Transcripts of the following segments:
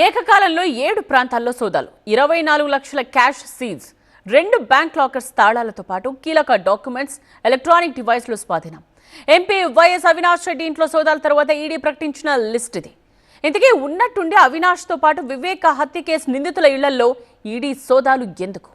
ఏకకాలంలో 7 ప్రాంతాల్లో సోదాలు 24 లక్షల క్యాష్ సీజ్ 2 బ్యాంక్ లాకర్స్ తాళాలతో పాటు కీలక డాక్యుమెంట్స్ ఎలక్ట్రానిక్ డివైస్లు స్వాధీనం. ఎంపీ వైఎస్ అవినాష్ రెడ్డి ఇంట్లో సోదాల తర్వాత ఈడీ ప్రకటించిన లిస్ట్ ఇది. ఇంతకీ ఉన్నట్టుండి అవినాష్తో పాటు వివేక హత్య కేసు నిందితుల ఇళ్లలో ఈడీ సోదాలు ఎందుకు?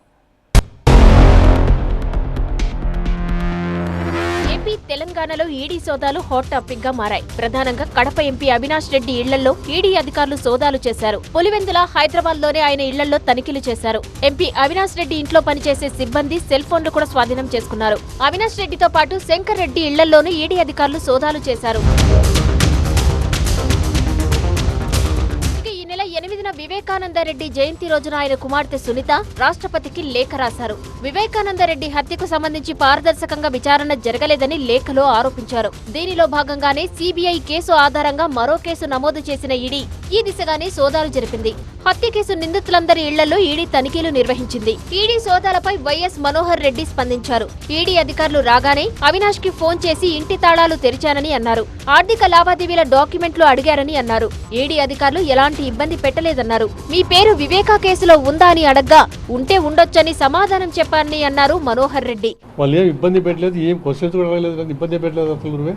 తెలంగాణలో ఈడీ సోదాలు హాట్ టాపిక్ గా మారాయి. ప్రధానంగా కడప ఎంపీ అవినాష్ రెడ్డి ఇళ్లలో ఈడీ అధికారులు సోదాలు చేశారు. పులివెందుల, హైదరాబాద్ లోనే ఆయన ఇళ్లలో తనిఖీలు చేశారు. ఎంపీ అవినాష్ రెడ్డి ఇంట్లో పనిచేసే సిబ్బంది సెల్ ఫోన్లు కూడా స్వాధీనం చేసుకున్నారు. అవినాష్ రెడ్డితో పాటు శంకర్ రెడ్డి ఇళ్లలోనూ ఈడీ అధికారులు సోదాలు చేశారు. 8న వివేకానందరెడ్డి జయంతి రోజున ఆయన కుమార్తె సునీత రాష్ట్రపతికి లేఖ రాశారు. వివేకానందరెడ్డి హత్యకు సంబంధించి పారదర్శకంగా విచారణ జరగలేదని లేఖలో ఆరోపించారు. దీనిలో భాగంగానే సిబిఐ కేసు ఆధారంగా మరో కేసు నమోదు చేసిన ఈడీ ఈ దిశగానే సోదాలు జరిపింది. హత్య కేసు నిందితులందరి ఇళ్లలో ఈడీ తనిఖీలు నిర్వహించింది. ఈడీ సోదాలపై వైఎస్ మనోహర్ రెడ్డి స్పందించారు. ఈడీ అధికారులు రాగానే అవినాష్ కి ఫోన్ చేసి ఇంటి తాళాలు తెరిచానని అన్నారు. ఆర్థిక లావాదేవీల డాక్యుమెంట్లు అడిగారని అన్నారు. ఈడీ అధికారులు ఎలాంటి ఇబ్బంది పెట్టలేదన్నారు. మీ పేరు వివేకా కేసులో ఉందా అని అడగ్గా ఉంటే ఉండొచ్చని సమాధానం చెప్పారని అన్నారు మనోహర్ రెడ్డి. వాళ్ళు ఏం ఇబ్బంది పెట్టలేదు, ఏం క్వశ్చన్స్ కూడా అడగలేదు, ఇబ్బంది పెట్టలేదు. అసలు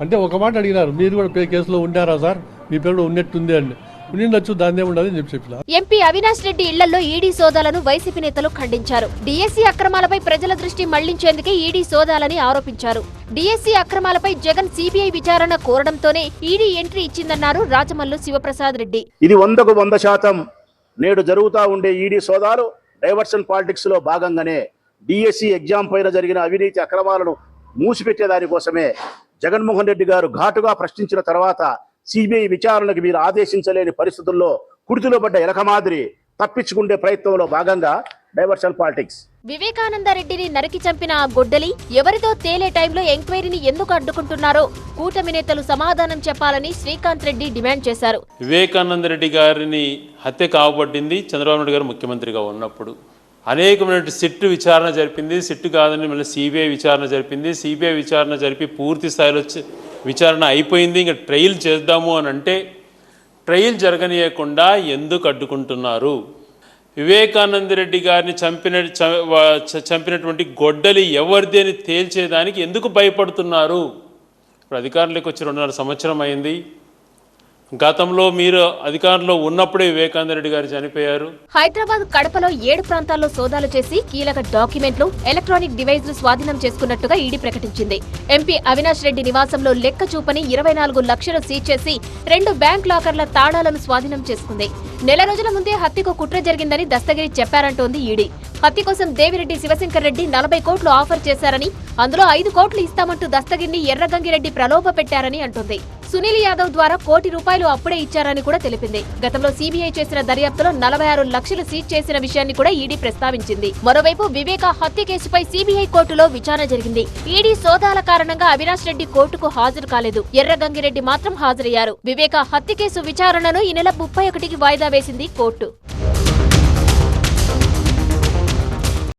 అంటే ఒక మాట అడిగినారు, మీరు కూడా కేసులో ఉండారా సార్, మీ పేరు ఉన్నట్టుంది అని. ఉండొచ్చు, దాన్ని ఉండదు అని చెప్పిన. ఎంపీ అవినాష్ రెడ్డి ఇళ్లలో ఈడీ సోదాలను వైసీపీ నేతలు ఖండించారు. డిఎస్సీ అక్రమాలపై ప్రజల దృష్టి మళ్లించేందుకే ఈడీ సోదాలని ఆరోపించారు. డిఎస్సీ అక్రమాలపై జగన్ సిబిఐ విచారణ కోరడంతోనే ఈడీ ఎంట్రీ ఇచ్చిందన్నారు రాజమల్లు శివప్రసాద్ రెడ్డి. ఇది 100% నేడు జరుగుతూ ఉండే ఈడీ సోదాలు డైవర్షన్ పాలిటిక్స్ లో భాగంగానే డిఎస్సీ ఎగ్జామ్ పైన జరిగిన అవినీతి అక్రమాలను మూసిపెట్టేదానికోసమే జగన్మోహన్ రెడ్డి గారు ఘాటుగా ప్రశ్నించిన తర్వాత సిబిఐ విచారణకు మీరు ఆదేశించలేని పరిస్థితుల్లో కుడితిలో పడ్డ ఎలక మాదిరి తప్పించుకునే ప్రయత్నంలో భాగంగా డైవర్షన్ పాలిటిక్స్. వివేకానందరెడ్డిని నరికి చంపిన ఆ గొడ్డలి ఎవరితో తేలే టైంలో ఎంక్వైరీని ఎందుకు అడ్డుకుంటున్నారో కూటమి నేతలు సమాధానం చెప్పాలని శ్రీకాంత్ రెడ్డి డిమాండ్ చేశారు. వివేకానందరెడ్డి గారిని హత్య కాబట్టింది చంద్రబాబు నాయుడు గారు ముఖ్యమంత్రిగా ఉన్నప్పుడు. అనేకమైన సిట్టు విచారణ జరిపింది, సిట్టు కాదని మళ్ళీ సిబిఐ విచారణ జరిపింది. సిబిఐ విచారణ జరిపి పూర్తి స్థాయిలో విచారణ అయిపోయింది. ఇంకా ట్రయల్ చేద్దాము అని అంటే ట్రయల్ జరగనీయకుండా ఎందుకు అడ్డుకుంటున్నారు? వివేకానందరెడ్డి గారిని చంపినటువంటి గొడ్డలి ఎవరిది అని తేల్చేదానికి ఎందుకు భయపడుతున్నారు? ఇప్పుడు అధికారంలోకి వచ్చి 2.5 సంవత్సరం అయింది. గతంలో మీరు అధికారంలో ఉన్నప్పుడే వివేకానందరెడ్డి గారు చనిపోయారు. హైదరాబాద్, కడపలో 7 ప్రాంతాల్లో సోదాలు చేసి కీలక డాక్యుమెంట్లు, ఎలక్ట్రానిక్ డివైస్లు స్వాధీనం చేసుకున్నట్టుగా ఈడీ ప్రకటించింది. ఎంపీ అవినాష్ రెడ్డి నివాసంలో లెక్క చూపని 24 లక్షలు సీజ్ చేసి 2 బ్యాంక్ లాకర్ల తాళాలను స్వాధీనం చేసుకుంది. నెల రోజుల ముందే హత్యకు కుట్ర జరిగిందని దస్తగిరి చెప్పారంటోంది ఈడీ. హత్య కోసం దేవిరెడ్డి శివశంకర్ రెడ్డి 40 కోట్లు ఆఫర్ చేశారని, అందులో 5 కోట్లు ఇస్తామంటూ దస్తగిరిని ఎర్రగంగిరెడ్డి ప్రలోభ పెట్టారని అంటుంది. సునీల్ యాదవ్ ద్వారా ₹1 కోటి అప్పుడే ఇచ్చారని కూడా తెలిపింది. గతంలో సిబిఐ చేసిన దర్యాప్తులో 46 లక్షలు సీజ్ చేసిన విషయాన్ని కూడా ఈడీ ప్రస్తావించింది. మరోవైపు వివేక హత్య కేసుపై సిబిఐ కోర్టులో విచారణ జరిగింది. ఈడీ సోదాల కారణంగా అవినాష్ రెడ్డి కోర్టుకు హాజరు కాలేదు. ఎర్రగంగిరెడ్డి మాత్రం హాజరయ్యారు. వివేక హత్య కేసు విచారణను ఈ నెల 31కి వాయిదా వేసింది కోర్టు.